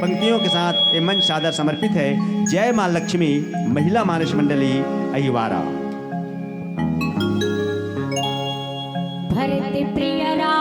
पंक्तियों के साथ ये मंच सादर समर्पित है। जय मां लक्ष्मी महिला मानस मंडली अहिवारा। भरत प्रिय राम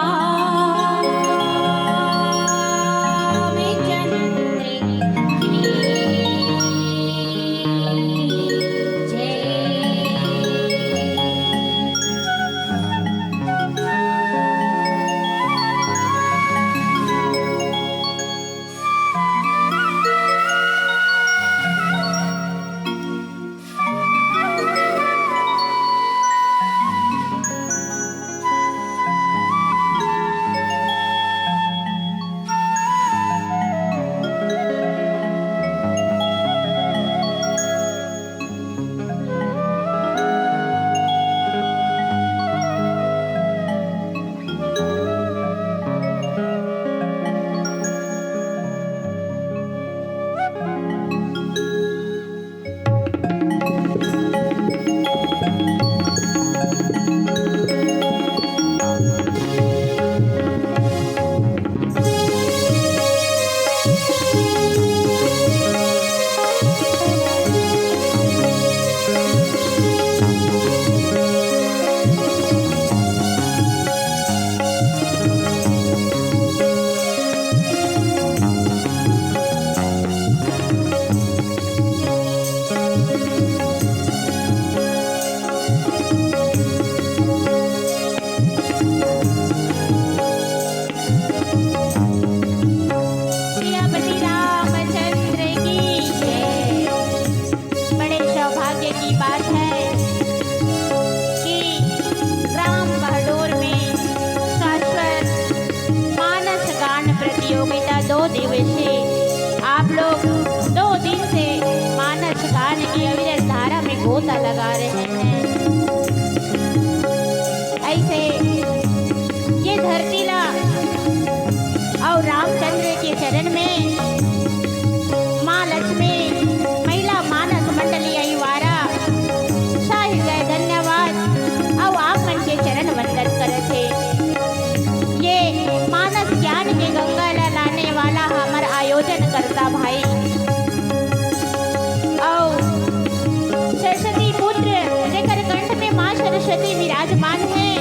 गोता लगा रहे हैं। ऐसे ये धरती ला और रामचंद्र के चरण में माँ लक्ष्मी महिला मानस मंडली अहिवारा शाही गए धन्यवाद और आप मन के चरण वंदन करते। ये मानस ज्ञान के गंगा ला लाने वाला हमारा आयोजन करता भाई सरस्वती पुत्र जेकर कंठ में माँ सरस्वती विराजमान है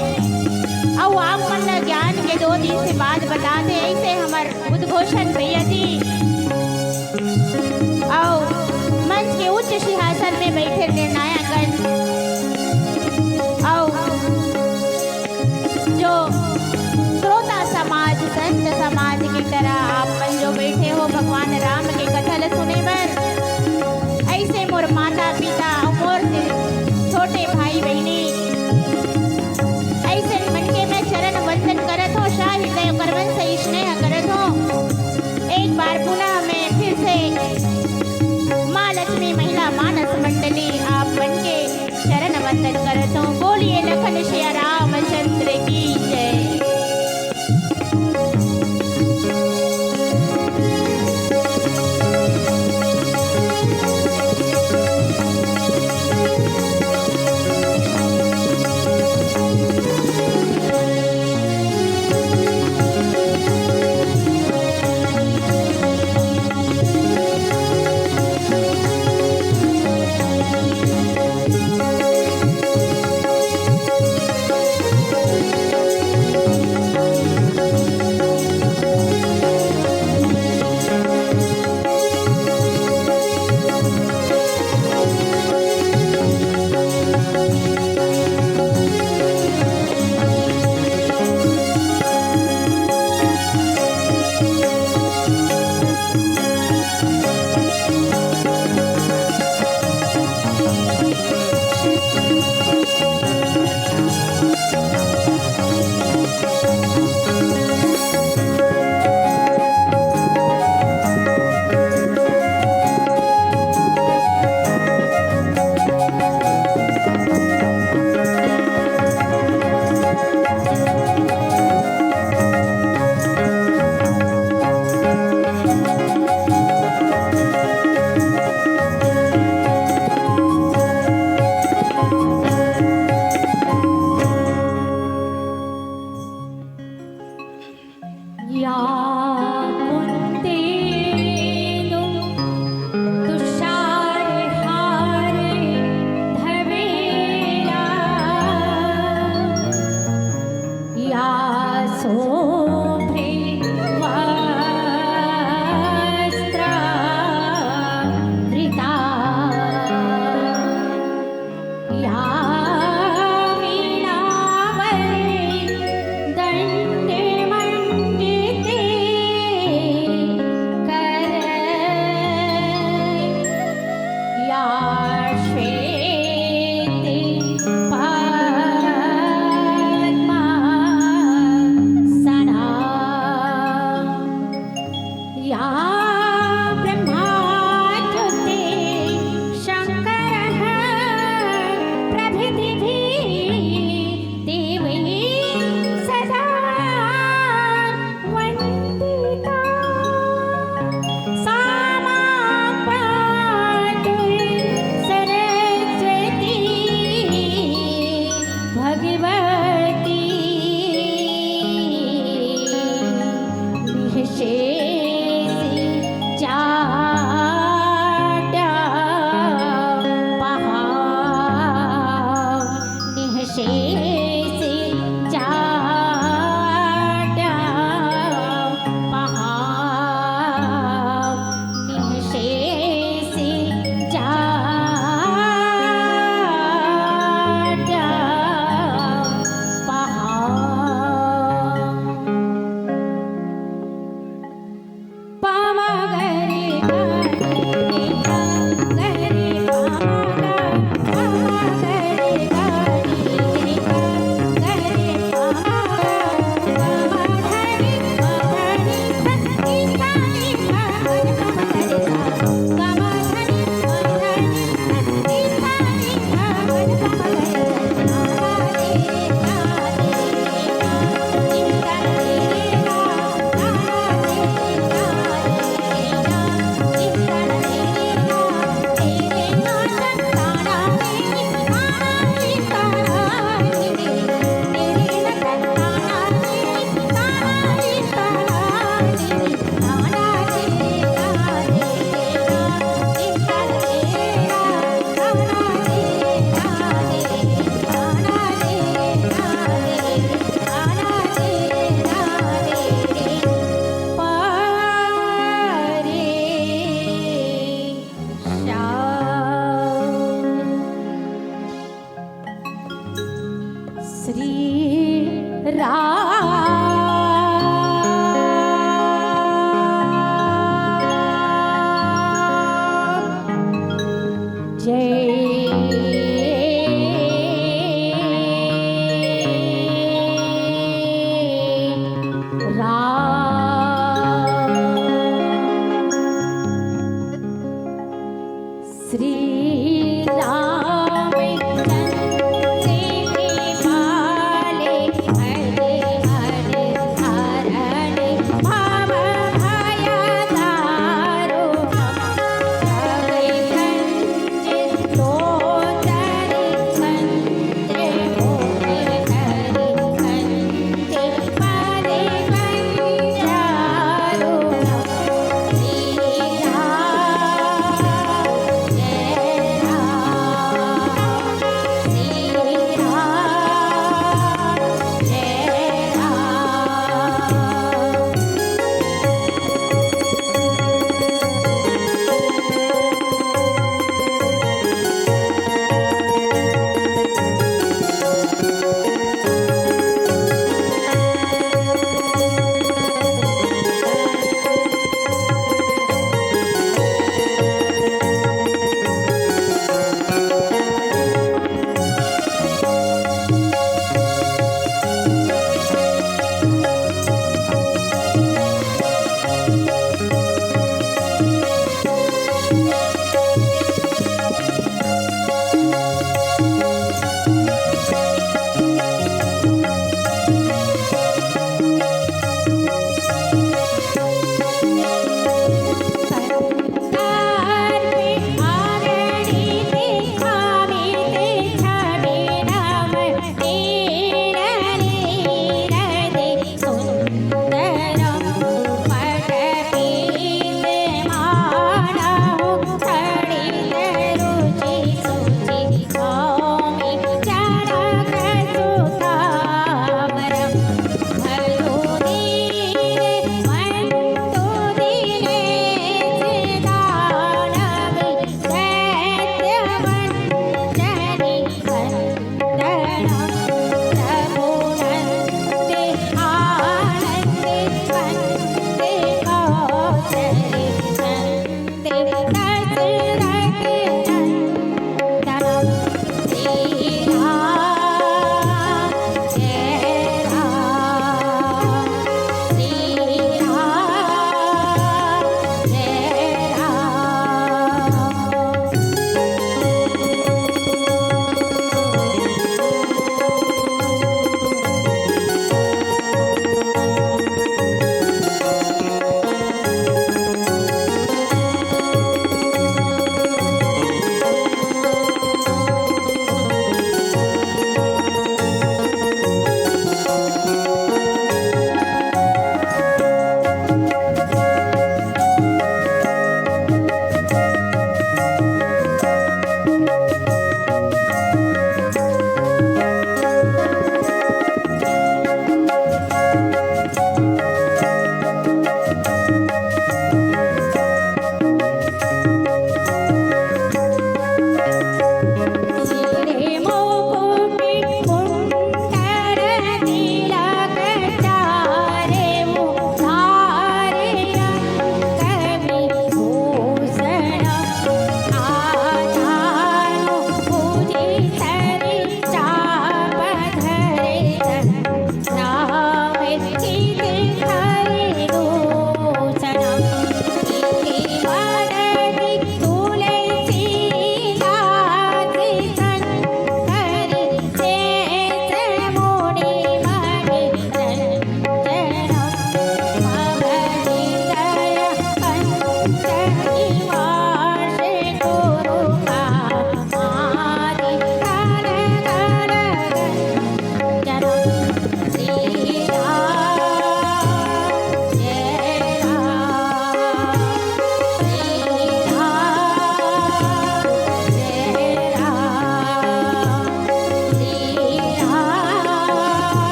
और आप मन ज्ञान के 2 दिन से बाद बता दे ऐसे हमार उद्घोषण प्रियति और मंच के उच्च सिंहासन में बैठे निर्णायकगण और जो श्रोता समाज संत समाज की तरह आप मन जो बैठे हो भगवान राम के कथन सुने बर ऐसे मोर माता पिता मोर छोटे भाई बहनी ऐसे मन के मैं चरण वंदन करत हो शाह हृदय करवन से स्नेह करत हो। एक बार पुनः मैं फिर से माँ लक्ष्मी महिला मानस मंडली आप मन के चरण वंदन करत हो। बोलिए लखन श्री रामचंद्र की जय।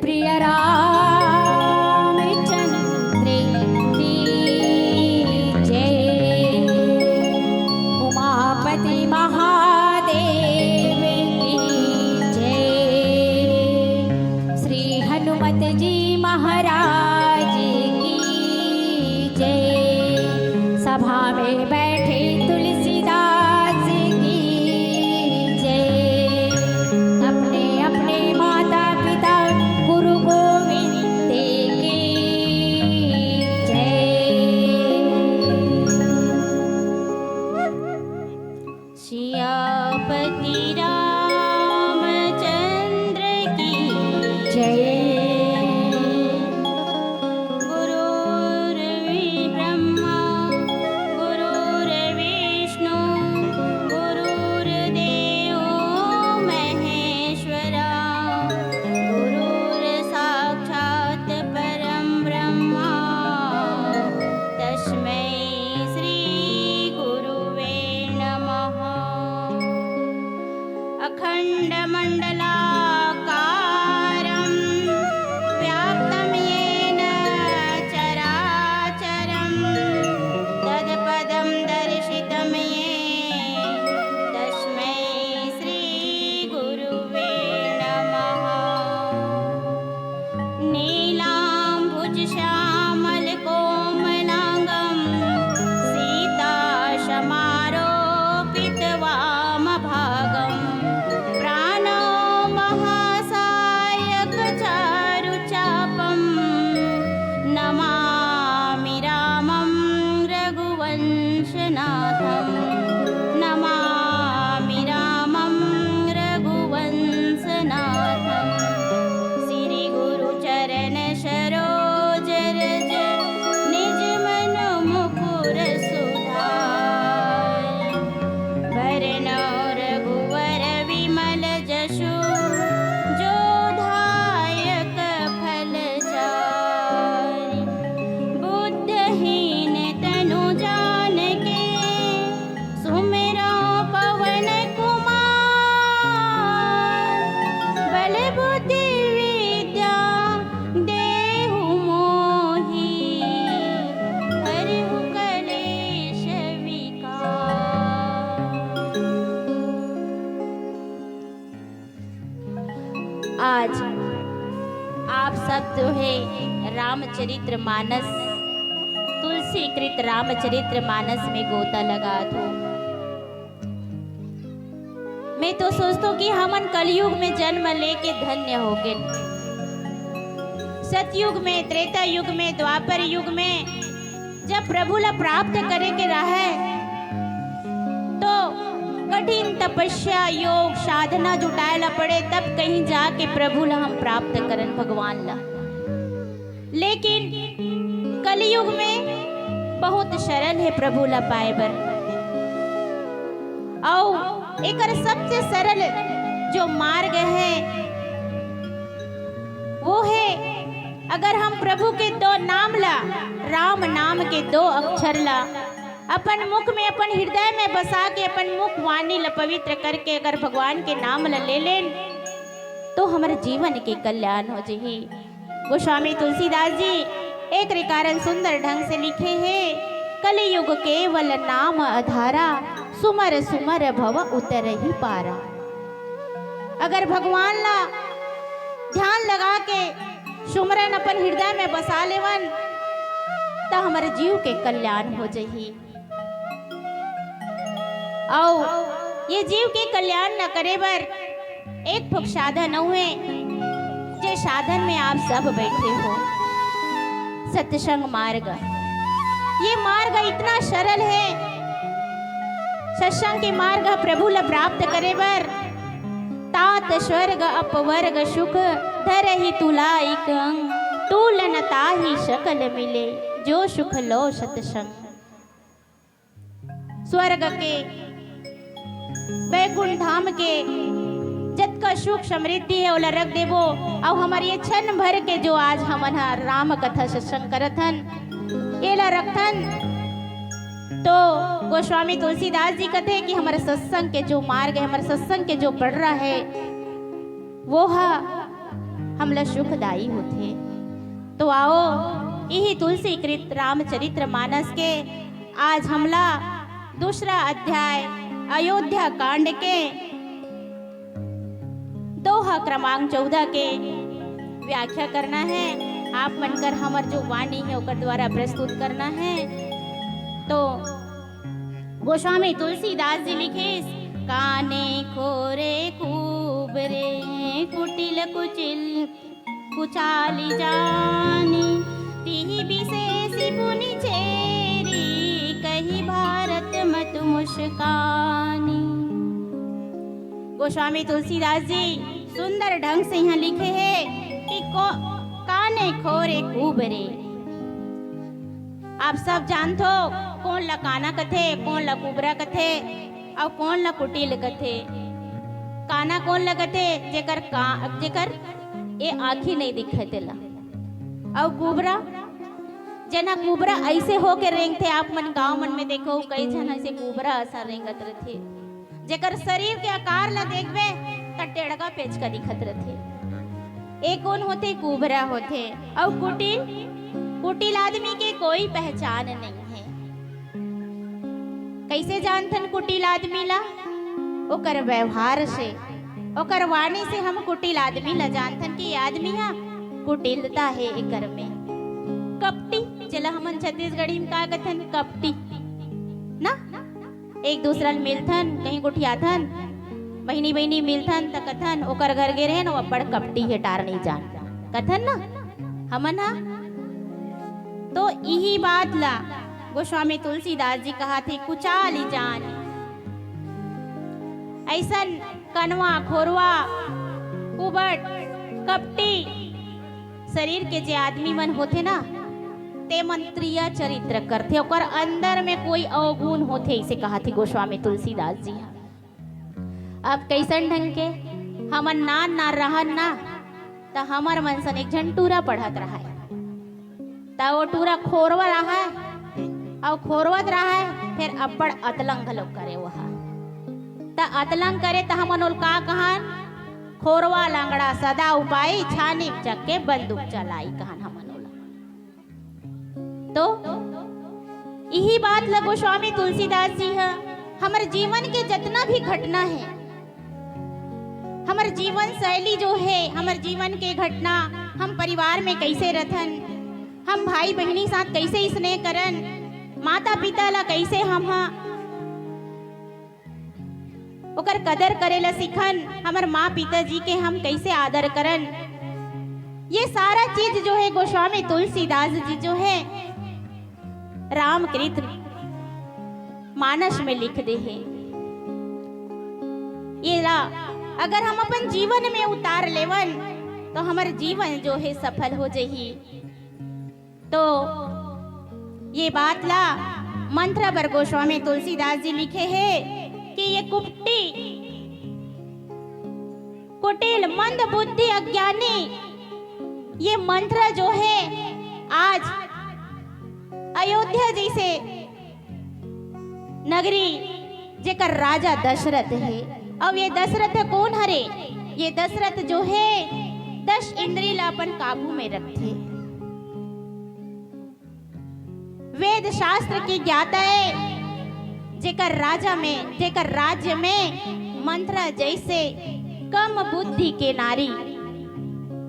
प्रिय रामचंद्र की जय। उमापति महादेव की जय। श्री हनुमत जी महाराज की जय। सभा में बैठे तुलसीदास की जय। अपने अपने माता पिता गुरु गोविंद की जय। सियापति रामचंद्र की जय। गुरुर्ब्रह्मा गुरुर्विष्णु गुरुर्देवो महेश्वरा। गुरुर्साक्षात् परं ब्रह्मा तस्मै श्री गुरुवे नमः। अखण्डमण्डलाकारं व्याप्तं येन चराचरं तत्पदं दर्शितं येन तस्मै श्री गुरुवे नमः। नीलाम्बुजश्यामलकोमलाङ्गं सीताशमारोपितवामभागं प्राणो महासायकचारुचापं नमामि रामं रघुवंशनाथं। नमामि रामं रघुवंशनाथं। श्री गुरुचरण सरोज रज निज मन मुकुर सुधार। वरनौ रघुवर विमल जसु जो दायक फल चारि। बुद्धहीन तनु जानिके सुमिरौ पवन कुमार। बल बुद्धि विद्या देहु मोहि हरिहु कलेश विकार। आज आप सब जो है रामचरित्र मानस तुलसीकृत रामचरित्र मानस में गोता लगा दो। मैं तो सोचता हूँ कि हमन कलयुग में जन्म लेके धन्य हो गए। सतयुग में त्रेता युग में द्वापर युग में जब प्रभु ला प्राप्त करे के रहे तो कठिन तपस्या योग साधना जुटाए ला पड़े, तब कहीं जाके प्रभु ला हम प्राप्त करन भगवान ला। लेकिन कलयुग में बहुत सरल है प्रभु ला पाए बर। और एकर सबसे सरल जो मार्ग है वो है, अगर हम प्रभु के दो नाम ला, राम नाम के दो अक्षर ला अपन मुख में अपन हृदय में बसा के अपन मुख वाणी ला पवित्र करके अगर भगवान के नाम ला ले लेन तो हमारे जीवन के कल्याण हो जाही। गोस्वामी तुलसीदास जी एक कारण सुंदर ढंग से लिखे हैं। कलयुग केवल नाम आधारा सुमर सुमर भव उतर ही पारा। अगर भगवान ला ध्यान लगा के सुमरन अपन हृदय में बसा लेवन तो हमारे जीव के कल्याण हो जाही। और ये जीव के कल्याण न करे बर एक भुक साधन हुए जे साधन में आप सब बैठे हो, सत्संग मार्ग। ये मार्ग इतना सरल है। सत्संग के मार्ग प्रभु ला प्राप्त करे बर तात स्वर्ग अपवर्ग सुख धरहि तुलाइक अंग। तुलन ताहि सकल मिले जो सुख लो सत्संग। स्वर्ग के वैकुंठ धाम के जत का सुख समृद्धि है ओला रख देवो। और हमारे ये क्षण भर के जो आज हमन राम कथा सत्संग करथन एला रखथन। तो गोस्वामी तुलसीदास जी कहते हैं कि हमारे सत्संग के जो मार्ग है, हमारे सत्संग के जो पढ़ रहा है वो है हमला सुखदाई होते। तो आओ यही तुलसी कृत रामचरित्र मानस के आज हमला दूसरा अध्याय अयोध्या कांड के दोहा क्रमांक 14 के व्याख्या करना है। आप मनकर हमार जो वाणी है ओकर द्वारा प्रस्तुत करना है। तो गोस्वामी तुलसीदास जी लिखे, काने खोरे कुबरे कुटिल कुचिल कुचाली जानी, तिहि विशेषी पुनि चेरी कही भारत मत मुस्कानी। गोस्वामी तुलसीदास जी सुंदर ढंग से यहाँ लिखे हैं कि काने खोरे कुबरे। आप सब जानते हो कौन ला काना कथे, कौन ला कुबरा कथे और कौन ला कुटिल कथे। काना कौन ला कथे जेकर ये आँखी नहीं दिखत ला, और कुबरा जना कुबरा ऐसे हो के रेंगते। आप मन गांव मन में देखो कई जन ऐसे कुबरा ऐसा रेंगत रहते, जेकर शरीर के आकार ला देखबे त टेढ़गा पेच का दिखत रहते। एक कौन होते, कुबरा होते। और कुटिल आदमी के कोई पहचान नहीं है। कैसे जानथन कुटिल आदमी ला? ओकर व्यवहार से, ओकर वाणी से हम कुटिल आदमी ला जानथन कि आदमी हा कुटिलता है एकर में। कपटी चला हमन छत्तीसगढ़ी में का कथन, कपटी ना। एक दूसरा मिलथन, कहीं गुठियाथन, बहिनी बहिनी मिलथन त कथन ओकर घर गे रहे न अब्बड़ कपटी है, टार नहीं जान कथन ना हमन हा। तो यही बात ला गोस्वामी तुलसीदास जी कहा थे, कुचाली जान। ऐसन कनवा खोरवा कुबट कपटी शरीर के जे आदमी मन होते ना, ते मंत्रिया चरित्र करते, ओकर अंदर में कोई अवगुण होते, इसे कहा थी गोस्वामी तुलसीदास जी। अब कैसन ढंग के हमन ना रहन ना तो हमार मन सन एक झन टूरा पढ़त रहा है, तो वो टूरा खोरवा रहा है और खोरवत रहा है, फिर अब्बड़ अतलंग घलो करे वह त अतलंग करे त हमन ओल का कहन, खोरवा लांगड़ा सदा उपाय छानी चक्के बंदूक चलाई कहन हमन ओला। तो यही बात ला गोस्वामी तुलसीदास जी है हमारे जीवन के जितना भी घटना है, हमारे जीवन शैली जो है, हमारे जीवन के घटना, हम परिवार में कैसे रहन, हम भाई बहनी साथ कैसे स्नेह करन, माता पिता ला कैसे हम ओकर कदर करेला सिखन, हमार माँ पिताजी के हम कैसे आदर करन। ये सारा चीज जो है गोस्वामी तुलसीदास जी जो है रामकृत मानस में लिख दे है। ये ला अगर हम अपन जीवन में उतार लेवन तो हमारे जीवन जो है सफल हो जाही। तो ये बात ला मंत्र पर गोस्वामी तुलसीदास जी लिखे हैं कि ये कुपटी कुटिल मंद बुद्धि अज्ञानी, ये मंत्र जो है आज अयोध्या जैसे नगरी जेकर राजा दशरथ है, अब ये दशरथ कौन हरे, ये दशरथ जो है 10 इंद्रिय ला अपन काबू में रखे, वेद शास्त्र की ज्ञाता है, जेकर राज्य में मंत्र जैसे कम बुद्धि के नारी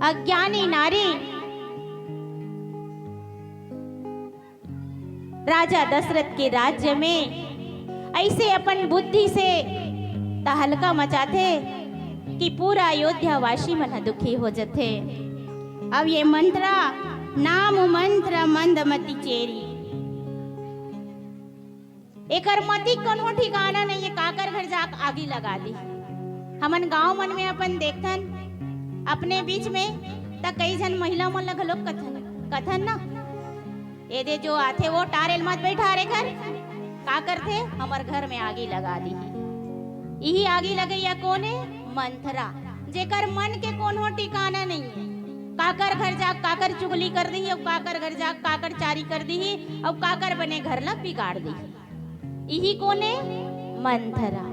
अज्ञानी नारी राजा दशरथ के राज्य में ऐसे अपन बुद्धि से तहलका मचाते कि पूरा अयोध्या वासी मन दुखी हो जाते। अब ये मंत्र नाम मंत्र मंदमती चेरी, एकर मती कोनो ठिकाना नहीं है, काकर घर जाक आगी लगा दी। हमन गांव मन में अपन देखथन अपने बीच में त कई जन महिला मन लग लोग कथन ना, ये दे जो आथे वो टारेल मत बैठा रे घर, का करथे हमर घर में आगी लगा दी। यही आगी लगैया कौन है, मंथरा, जेकर मन के कोनो ठिकाना नहीं है, काकर घर जाक काकर चुगली कर दी, और काकर घर जाक काकर चारी कर दी, और काकर बने घर ला बिगाड़ दी। यही कौन है, मंथरा।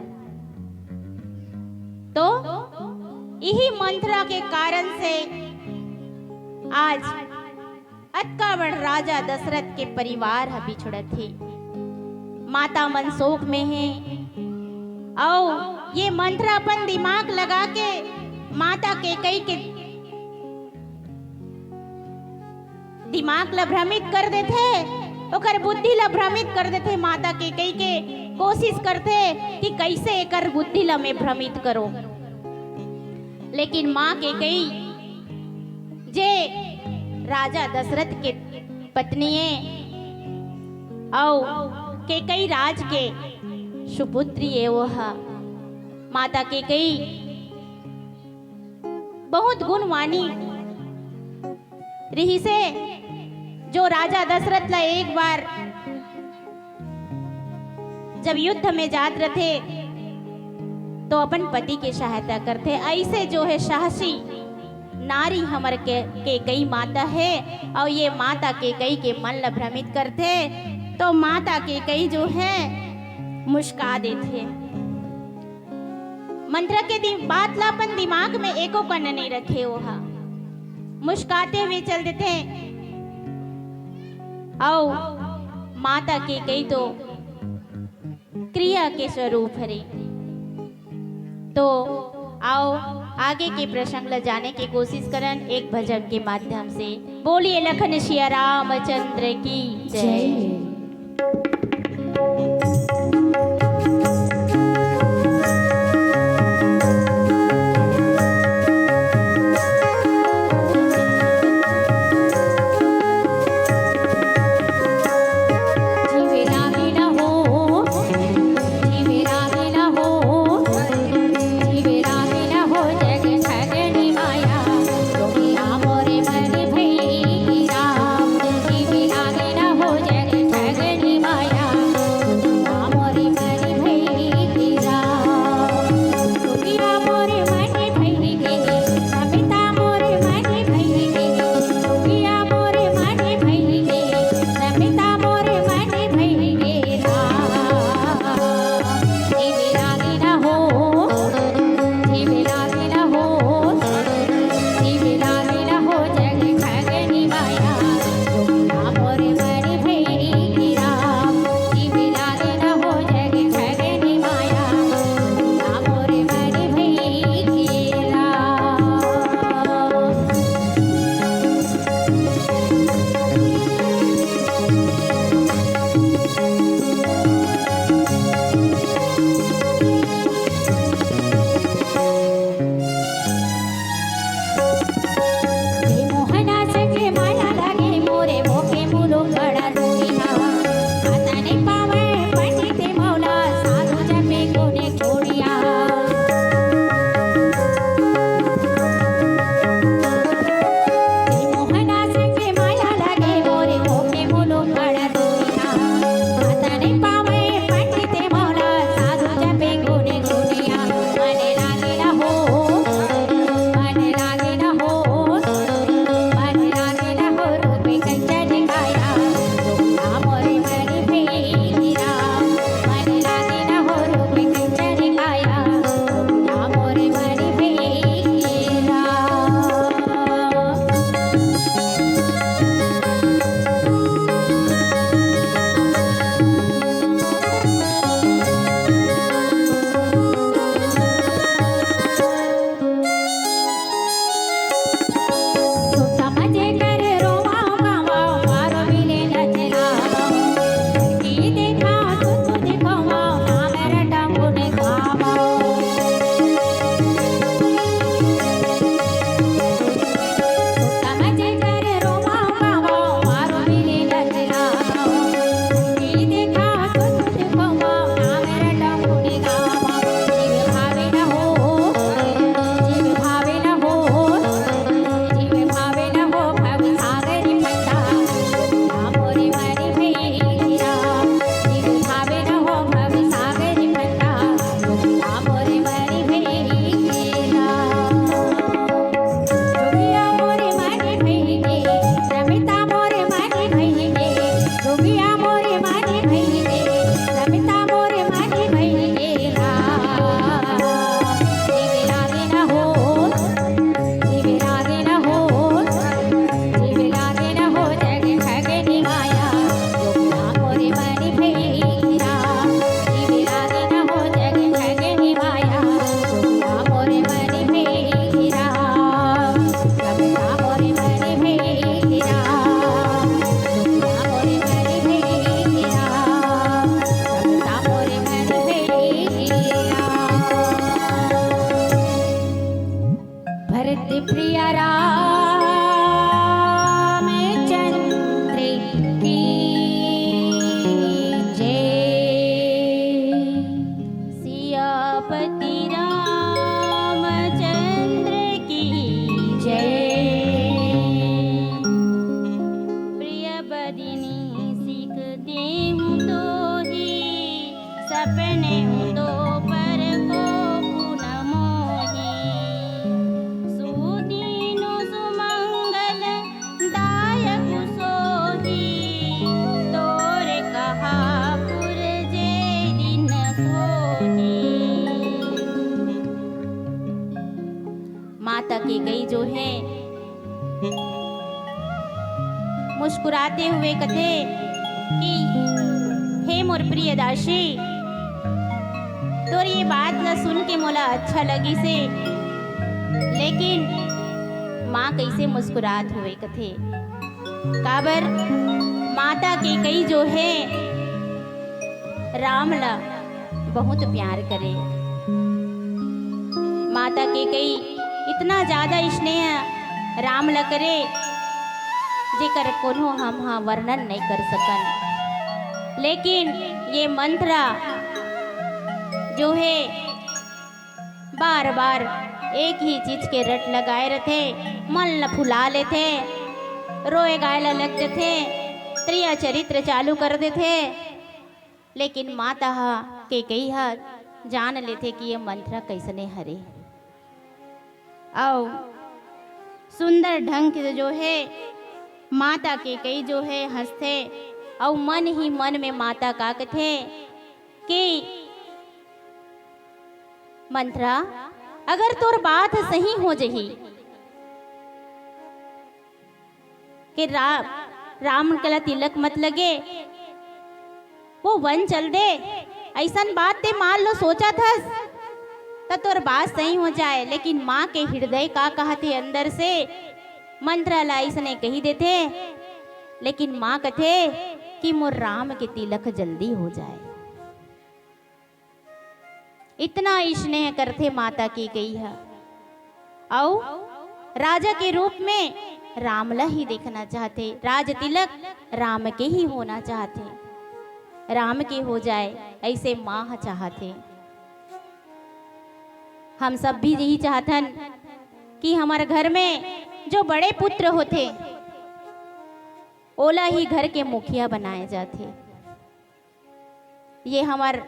तो यही मंथरा के कारण से आज अतकावड़ राजा दशरथ के परिवार ह बिछड़त थे। माता मन शोक में है और ये मंत्र अपन दिमाग लगा के माता के कई के दिमाग ला भ्रमित कर देते, ओकर बुद्धि ला भ्रमित कर देते। माता के कई के कोशिश करते कि कैसे एकर बुद्धि ला मैं भ्रमित करो, लेकिन माँ के कई जे राजा दशरथ के पत्नी और के कई राज के सुपुत्री है वह माता के कई बहुत गुणवानी रही से, जो राजा दशरथ ला एक बार जब युद्ध में जात रहे तो अपन पति की सहायता करते। ऐसे जो है साहसी नारी हमर के कई माता है और ये माता के कई के मन ला भ्रमित करते, तो माता के कई जो है मुस्का देते। मंत्र के बात ला अपन दिमाग में एको कण नहीं रखे, वहा मुस्काते हुए चल देते। और माता के कई तो क्रिया के स्वरूप हरे। तो आओ आगे के प्रसंग ला जाने की कोशिश करन एक भजन के माध्यम से। बोलिए लखन सिया रामचंद्र की जय। ठगनी माया मुस्कुराते हुए कथे कि हे मोर प्रिय दासी, तोर ये बात ला सुन के मोला अच्छा लगी से, लेकिन माँ कैसे मुस्कुरात हुए कथे। काबर माता के कई जो है राम ला बहुत प्यार करे। माता के कई इतना ज्यादा स्नेह राम ला करे जेकर कोनो हम वर्णन नहीं कर सकन। लेकिन ये मंत्र जो है बार बार एक ही चीज के रट लगाए रहते, मन ला फुला लेते, रोए गायला लग जाते, त्रिया चरित्र चालू कर देते। लेकिन माता के कई जान लेते कि ये मंत्र कैसने हरे। और सुंदर ढंग से जो है माता के कई जो है हंसते, और मन ही मन में माता का कथे कि मंत्रा अगर तोर बात सही हो जही कि राम कला तिलक मत लगे, वो वन चल दे, ऐसा बात ते मान लो सोचा था तो तोर बात सही हो जाए। लेकिन माँ के हृदय का कहते अंदर से मंत्र ला इसने कही देते, लेकिन माँ कथे कि मोर राम के तिलक जल्दी हो जाए। इतना स्नेह करते माता की गई है। और राजा के रूप में रामला ही देखना चाहते, राज तिलक राम के ही होना चाहते, राम के हो जाए ऐसे माँ चाहते। हम सब भी यही चाहतन कि हमारे घर में जो बड़े पुत्र होते ओला ही घर के मुखिया बनाए जाते। ये हमार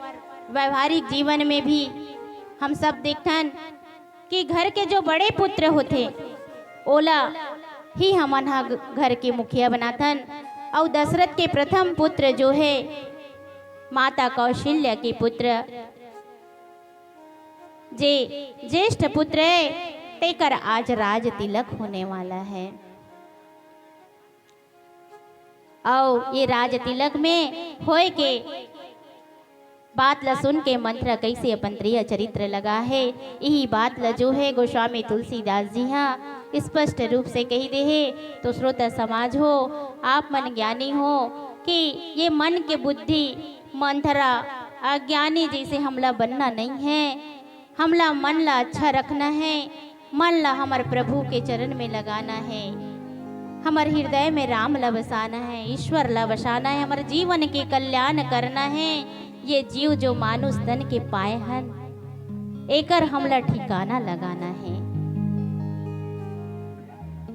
व्यवहारिक जीवन में भी हम सब देखतन कि घर के जो बड़े पुत्र होते ओला ही हमन घर के मुखिया बनातन। और दशरथ के प्रथम पुत्र जो है माता कौशल्या के पुत्र जे ज्येष्ठ पुत्र है, तेकर आज राज तिलक होने वाला है। और ये राज तिलक में होए के बात ला सुन के मंत्र कैसे अपन प्रिय चरित्र लगा है, यही बात ला जो है गोस्वामी तुलसीदास जी हाँ स्पष्ट रूप से कही दे है। तो श्रोता समाज हो, आप मन ज्ञानी हो कि ये मन के बुद्धि मंथरा अज्ञानी जैसे हमला बनना नहीं है। हमला मन ला अच्छा रखना है, मन ला हमारे प्रभु के चरण में लगाना है, हमारे हृदय में राम ला बसाना है, ईश्वर ला बसाना है, हमारे जीवन के कल्याण करना है। ये जीव जो मानुष तन के पाए हन एकर हमला ठिकाना लगाना है।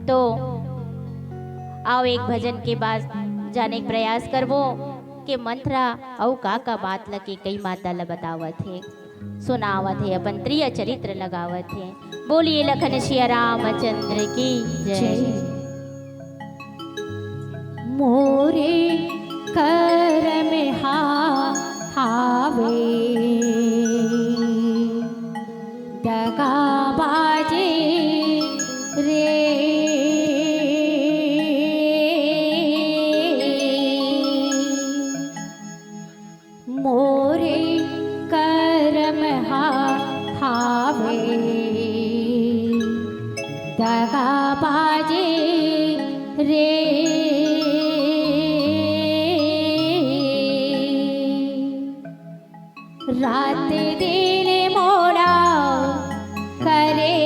तो आओ एक भजन के बाद जाने के प्रयास करबो के मंत्रा औ का बात लगे कई माता ला बतावत है, सुनावत है, अपन प्रिय चरित्र लगावत है। बोलिए लखन सिया रामचंद्र की जय। मोरे कर में हावे दगा बाजे रे, मोरे करम हावे दगा बाजे रे। रात दिन मोरा करे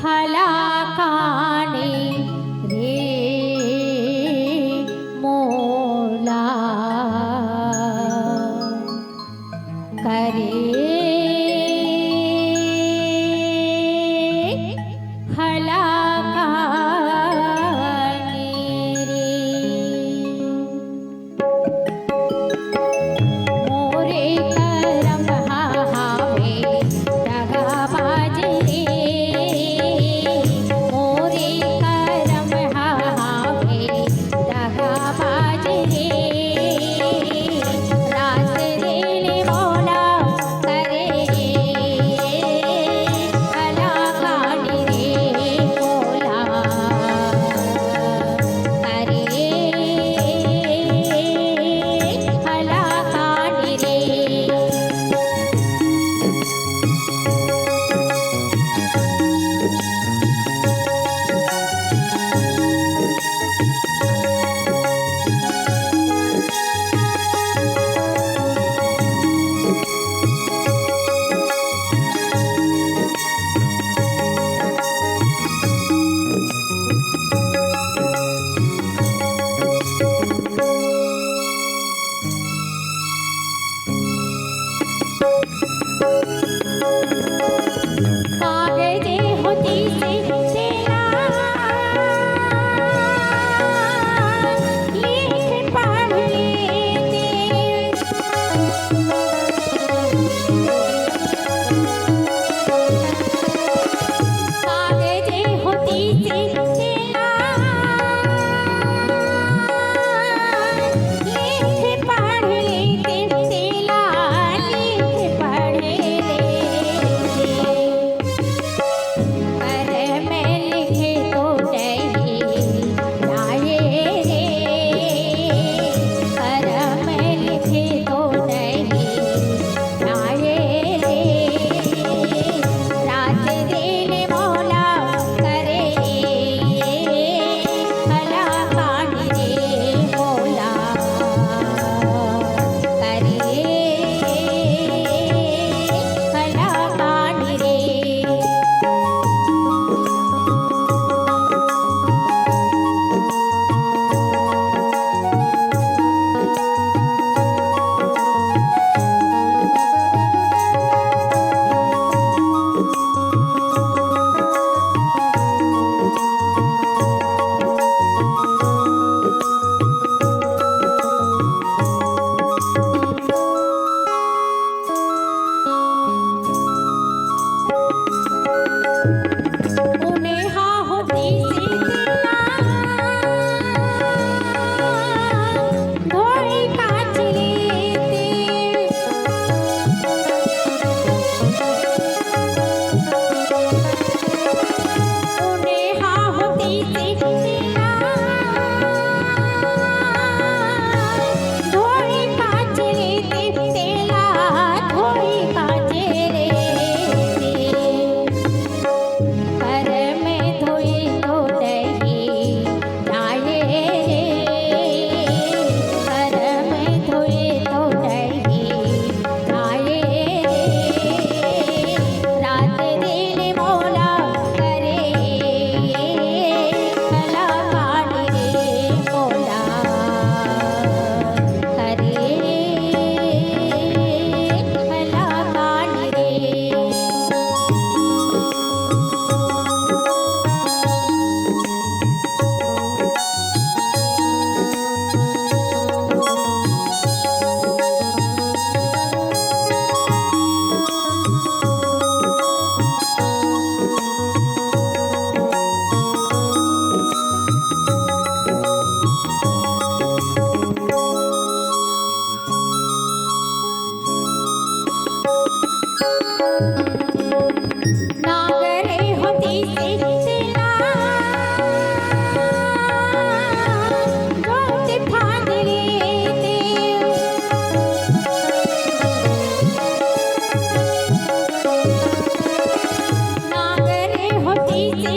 हला काने रे मोला करे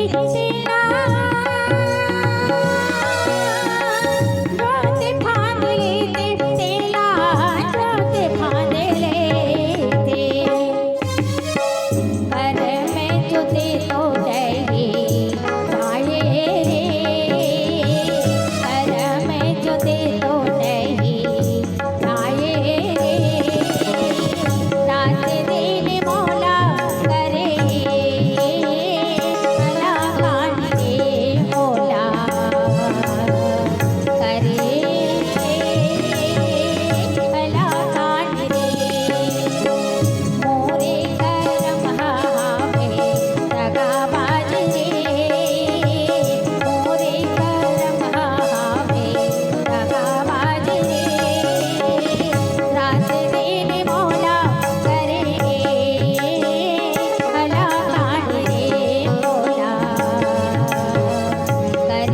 देखते ना रोते फांद लेते तेला रोते फांद लेते पर मैं जो दे तो नहीं जाए रे पर मैं जो दे तो नहीं जाए रे रात दिन मौला करे भला कान रे मौला करे भला कान रे मोरे करम हावे दगाबाज रे मोरे करम हावे दगाबाज रे रात दिन मौला करे भला कान रे मौला करे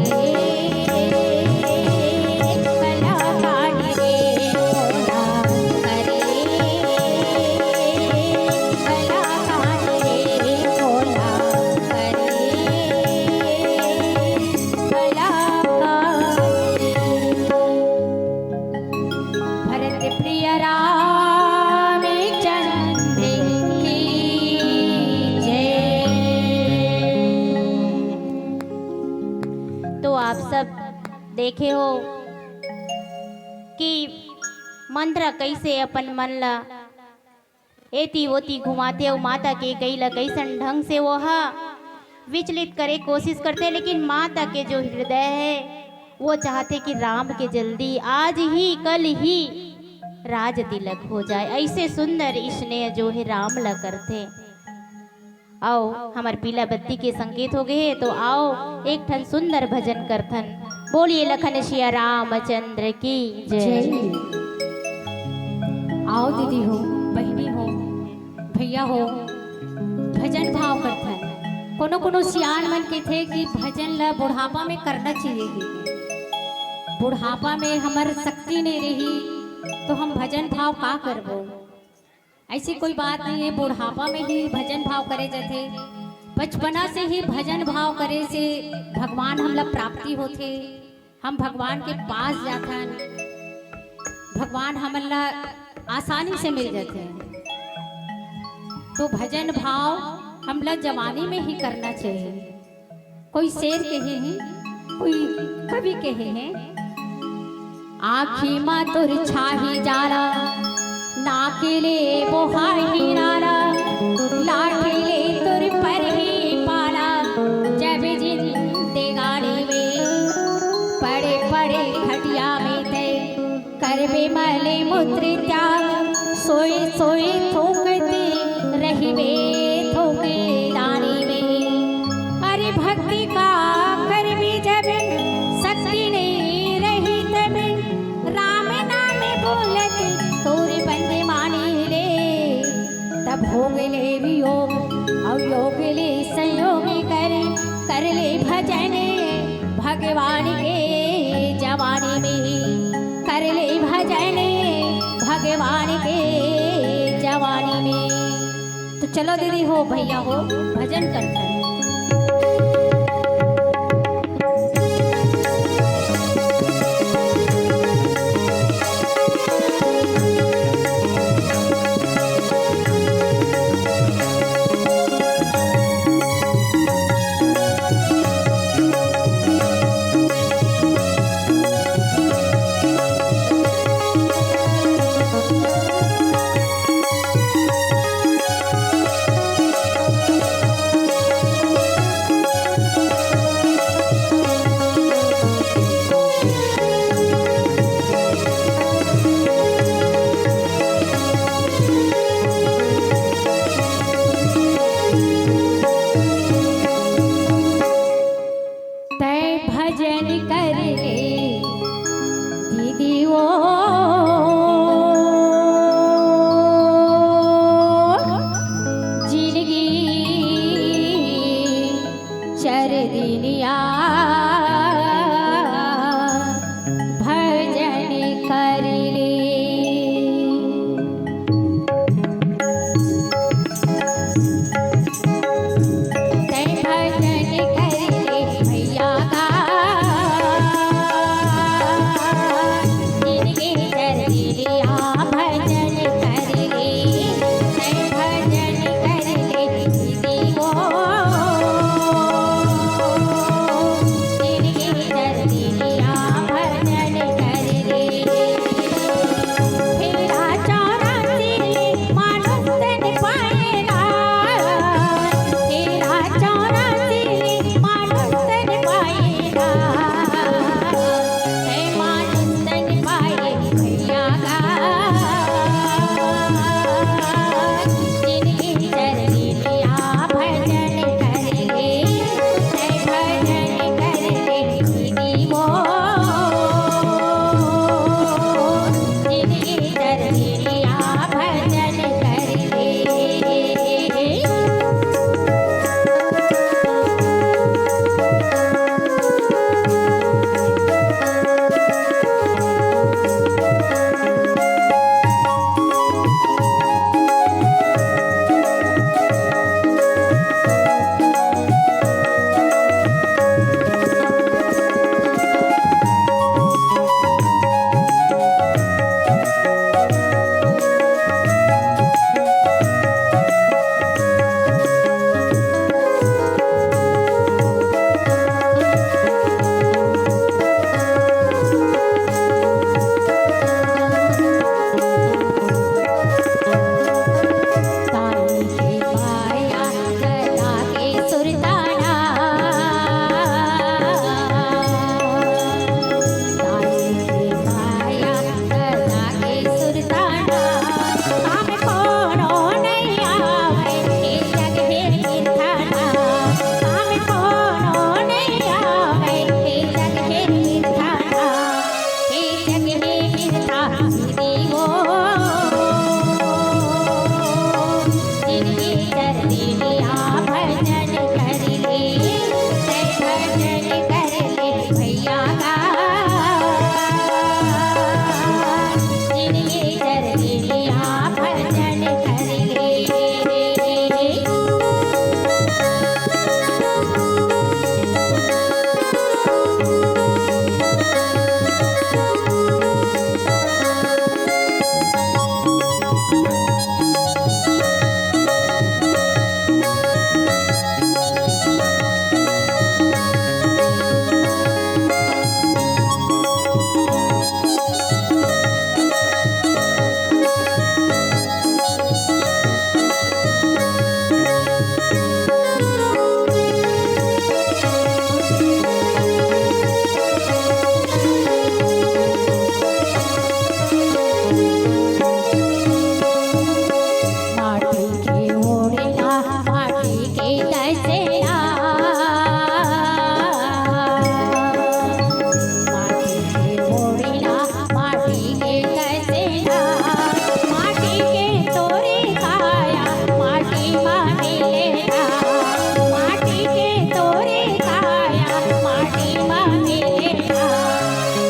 भला कान रे मौला करे भला कान रे मौला करे भला भरत प्रिय रामचंद्र की जय। तो आप सब देखे हो कि मंत्र कैसे अपन मन ला एती ओती घुमाते हो माता के कैला कैसन ढंग से वो विचलित करे कोशिश करते, लेकिन माता के जो हृदय है वो चाहते कि राम के जल्दी आज ही कल ही राज तिलक हो जाए। ऐसे सुंदर स्नेह जो है राम ला करते। आओ हमार पीला बत्ती के संकेत हो गए, तो आओ एक ठन सुंदर भजन करथन। बोलिए लखन सिया रामचंद्र की जय। आओ दीदी हो, बहनी हो, भैया हो, भजन भाव करथन। कोनो कोनो सियान मन के थे कि भजन ला बुढ़ापा में करना चाहिए। बुढ़ापा में हमार शक्ति नहीं रही तो हम भजन भाव का करबो। ऐसी कोई बात नहीं है, बुढ़ापा में ही भजन भाव करे जाते। बचपना से ही भजन भाव करे से भगवान हमला प्राप्ति होते, हम भगवान के पास जाथन, भगवान हमला आसानी से मिल जाते हैं। तो भजन भाव हमला जवानी में ही करना चाहिए। कोई शेर कहे हैं, कोई कवि कहे हैं, आखी माँ तुर छाही जाला नाकेले बोहाही नारा लाठीले तुर पर ही पाला जब जिंदगानी में पड़े पड़े खटिया में थे करबे मले मूत्र त्याग सोए सोए थूकते रहिबे थूके दानी में। अरे भक्ति का करबे जब शक्ति नहीं रही तब राम नाम बोलत तोरे बंदे मानी ले तब हो गए वियोग और योग ले संयोग कर ले भजन भगवान के जवानी में कर ले भजन भगवान के जवानी में। तो चलो दीदी हो भैया हो भजन करते हैं। भजन कर दसरा माटी के मोड़िला माटी के दसरा माटी के तोरे काया माटी माँ मिलेला माटी के तोरे काया माटी माँ मिलेला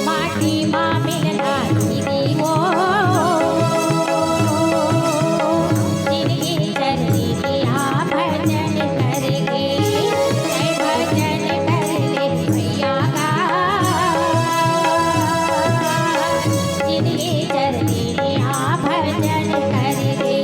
माटी माँ मिलना दीदी वो जिनकी चलती दिया भजन करके जय भजन कर ले भैया का जिनकी चलती दिया भजन कर ले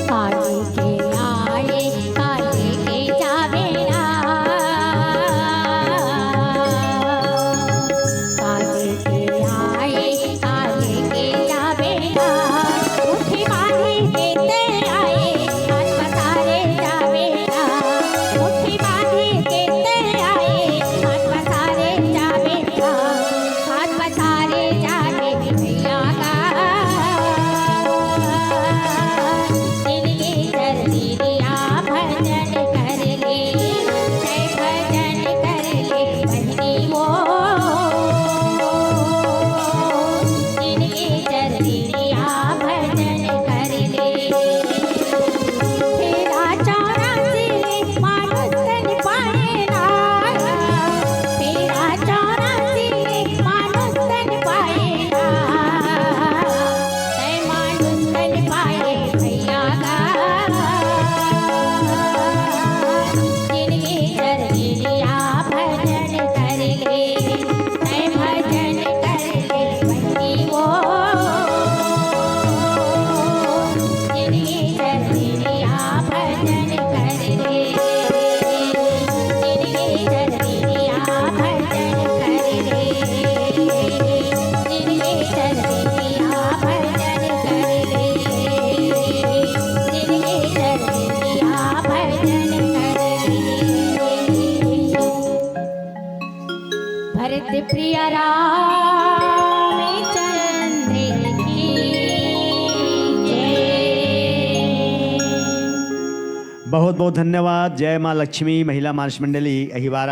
काले के आए काले के जावेला काले के आए काले के जावेला मुट्ठी बांधी देते आए हाथ पसारे जावेला मुट्ठी बांधी देते आए हाथ पसारे जावेला हाथ पसारे जावे भैया का जिनकी चलती दिया भजन कर ले जय भजन कर ले बहनी वो जिनकी चलती दिया भजन कर ले तेरा 84 मानुष तन पाएगा तेरा 84 मानुष तन पाएगा तय मानुष तन पाए भैया का जिनकी चलती दिया भजन कर ले तय भजन कर ले बहनी वो जिनकी चलती दिया भजन कर ले जिनकी चलती दिया भजन कर ले जिनकी चलती दिया भजन कर ले जिनकी चलती दिया भजन कर ले भरत प्रिय रामचंद्र की जय। बहुत बहुत धन्यवाद। जय माँ लक्ष्मी महिला मानस मंडली अहिवारा।